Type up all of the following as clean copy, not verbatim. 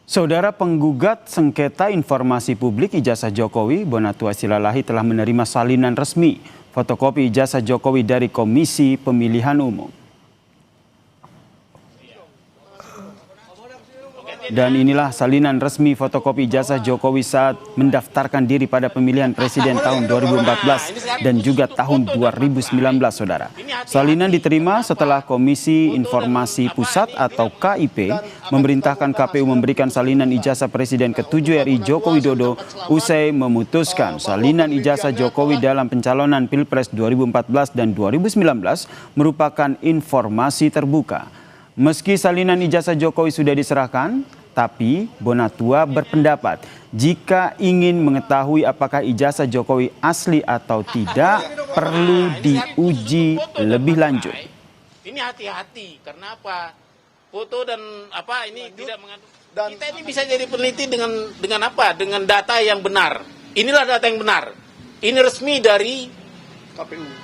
Saudara penggugat sengketa informasi publik ijazah Jokowi, Bonatua Silalahi telah menerima salinan resmi fotokopi ijazah Jokowi dari Komisi Pemilihan Umum. Dan inilah salinan resmi fotokopi ijazah Jokowi saat mendaftarkan diri pada pemilihan presiden tahun 2014 dan juga tahun 2019, saudara. Salinan diterima setelah Komisi Informasi Pusat atau KIP memerintahkan KPU memberikan salinan ijazah Presiden ke-7 RI Joko Widodo usai memutuskan salinan ijazah Jokowi dalam pencalonan Pilpres 2014 dan 2019 merupakan informasi terbuka. Meski salinan ijazah Jokowi sudah diserahkan, tapi Bonatua berpendapat jika ingin mengetahui apakah ijazah Jokowi asli atau tidak, perlu diuji lebih lanjut. Ini hati-hati, karena apa? Foto dan apa ini tidak mengandung. Kita ini bisa jadi peneliti dengan apa? Dengan data yang benar. Inilah data yang benar. Ini resmi dari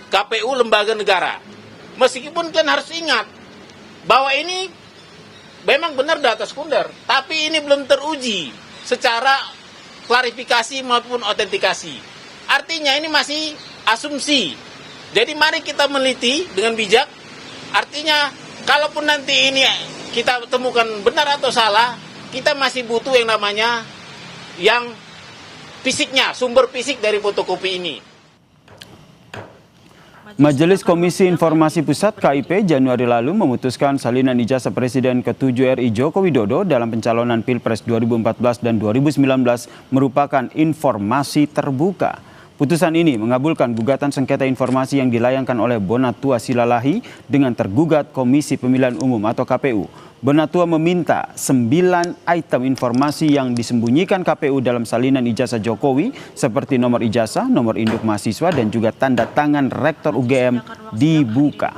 KPU lembaga negara. Meskipun kan harus ingat bahwa ini memang benar data sekunder, tapi ini belum teruji secara klarifikasi maupun autentikasi. Artinya ini masih asumsi. Jadi mari kita meneliti dengan bijak. Artinya kalaupun nanti ini kita temukan benar atau salah, kita masih butuh yang namanya yang fisiknya, sumber fisik dari fotokopi ini. Majelis Komisi Informasi Pusat KIP Januari lalu memutuskan salinan ijazah Presiden ke-7 RI Joko Widodo dalam pencalonan Pilpres 2014 dan 2019 merupakan informasi terbuka. Putusan ini mengabulkan gugatan sengketa informasi yang dilayangkan oleh Bonatua Silalahi dengan tergugat Komisi Pemilihan Umum atau KPU. Bonatua meminta 9 item informasi yang disembunyikan KPU dalam salinan ijazah Jokowi seperti nomor ijazah, nomor induk mahasiswa, dan juga tanda tangan Rektor UGM dibuka.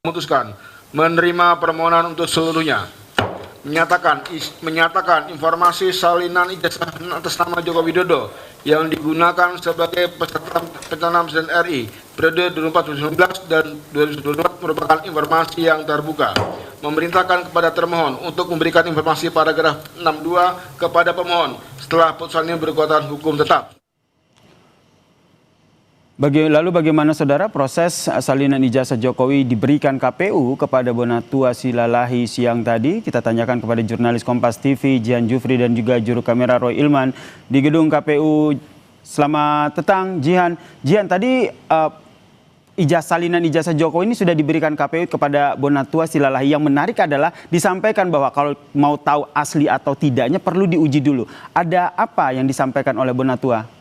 Memutuskan menerima permohonan untuk seluruhnya. Menyatakan informasi salinan ijazah atas nama Joko Widodo yang digunakan sebagai peserta pencalonan Presiden RI periode 2014 dan 2024 merupakan informasi yang terbuka. Memerintahkan kepada termohon untuk memberikan informasi paragraf 62 kepada pemohon setelah putusan ini berkekuatan hukum tetap. Lalu bagaimana saudara proses salinan ijazah Jokowi diberikan KPU kepada Bonatua Silalahi siang tadi? Kita tanyakan kepada jurnalis Kompas TV Jihan Jufri dan juga juru kamera Roy Ilman di gedung KPU. Selamat petang Jihan. Jihan, tadi salinan ijazah Jokowi ini sudah diberikan KPU kepada Bonatua Silalahi. Yang menarik adalah disampaikan bahwa kalau mau tahu asli atau tidaknya perlu diuji dulu. Ada apa yang disampaikan oleh Bonatua?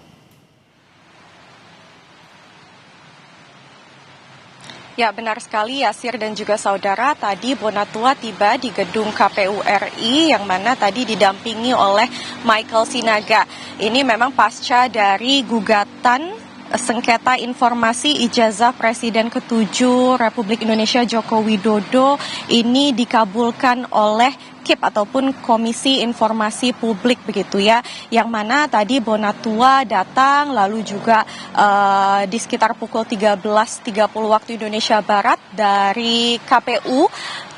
Ya, benar sekali Yasir dan juga saudara, tadi Bonatua tiba di gedung KPU RI yang mana tadi didampingi oleh Michael Sinaga. Ini memang pasca dari gugatan sengketa informasi ijazah Presiden ke-7 Republik Indonesia Joko Widodo ini dikabulkan oleh KIP ataupun Komisi Informasi Publik begitu ya, yang mana tadi Bonatua datang lalu juga di sekitar pukul 13.30 waktu Indonesia Barat dari KPU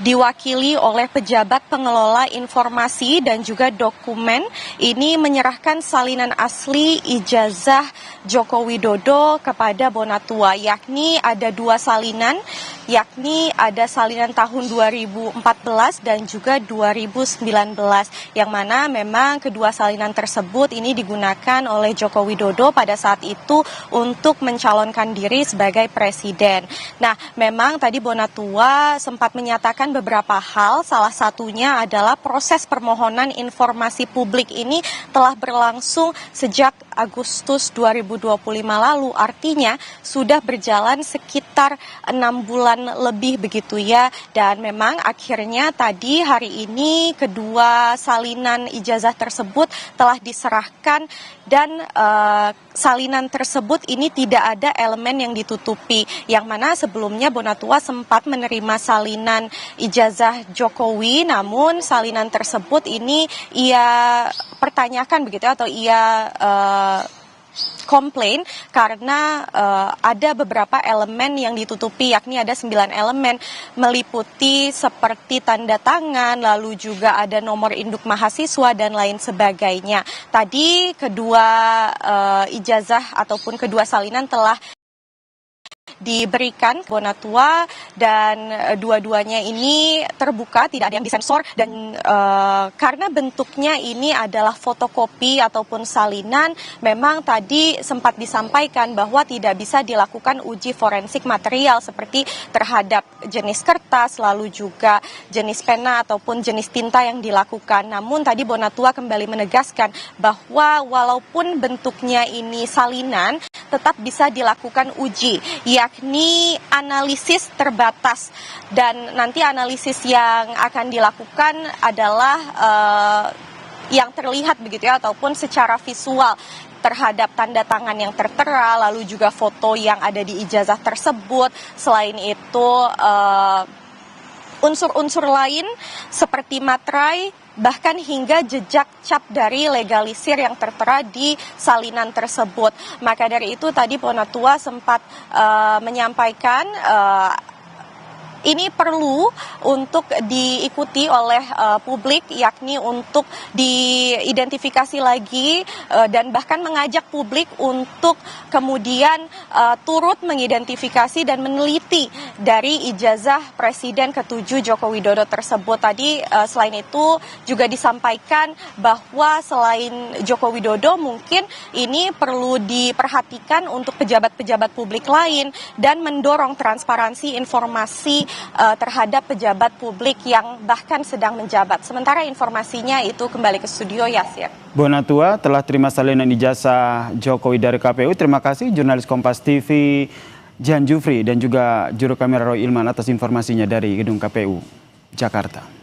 diwakili oleh pejabat pengelola informasi dan juga dokumen ini menyerahkan salinan asli ijazah Joko Widodo kepada Bonatua, yakni ada 2 salinan, yakni ada salinan tahun 2014 dan juga 2019, yang mana memang kedua salinan tersebut ini digunakan oleh Joko Widodo pada saat itu untuk mencalonkan diri sebagai presiden. Nah, memang tadi Bonatua sempat menyatakan beberapa hal, salah satunya adalah proses permohonan informasi publik ini telah berlangsung sejak Agustus 2025 lalu, artinya sudah berjalan sekitar 6 bulan lebih begitu ya, dan memang akhirnya tadi hari ini kedua salinan ijazah tersebut telah diserahkan dan salinan tersebut ini tidak ada elemen yang ditutupi, yang mana sebelumnya Bonatua sempat menerima salinan ijazah Jokowi, namun salinan tersebut ini ia pertanyakan begitu atau ia komplain karena ada beberapa elemen yang ditutupi, yakni ada 9 elemen meliputi seperti tanda tangan, lalu juga ada nomor induk mahasiswa dan lain sebagainya. Tadi kedua ijazah ataupun kedua salinan telah diberikan ke Bonatua dan dua-duanya ini terbuka, tidak ada yang disensor, dan karena bentuknya ini adalah fotokopi ataupun salinan, memang tadi sempat disampaikan bahwa tidak bisa dilakukan uji forensik material seperti terhadap jenis kertas, lalu juga jenis pena ataupun jenis tinta yang dilakukan. Namun tadi Bonatua kembali menegaskan bahwa walaupun bentuknya ini salinan, tetap bisa dilakukan uji, yakni analisis terbatas, dan nanti analisis yang akan dilakukan adalah yang terlihat begitu ya, ataupun secara visual terhadap tanda tangan yang tertera, lalu juga foto yang ada di ijazah tersebut. Selain itu unsur-unsur lain seperti materai, bahkan hingga jejak cap dari legalisir yang tertera di salinan tersebut. Maka dari itu tadi Bonatua sempat menyampaikan ini perlu untuk diikuti oleh publik, yakni untuk diidentifikasi lagi dan bahkan mengajak publik untuk kemudian turut mengidentifikasi dan meneliti dari ijazah Presiden ke-7 Joko Widodo tersebut. Tadi selain itu juga disampaikan bahwa selain Joko Widodo mungkin ini perlu diperhatikan untuk pejabat-pejabat publik lain dan mendorong transparansi informasi terhadap pejabat publik yang bahkan sedang menjabat. Sementara informasinya itu kembali ke studio, Yasir. Bonatua telah terima salinan ijazah Jokowi dari KPU. Terima kasih jurnalis Kompas TV Jihan Jufri dan juga juru kamera Roy Ilman atas informasinya dari Gedung KPU Jakarta.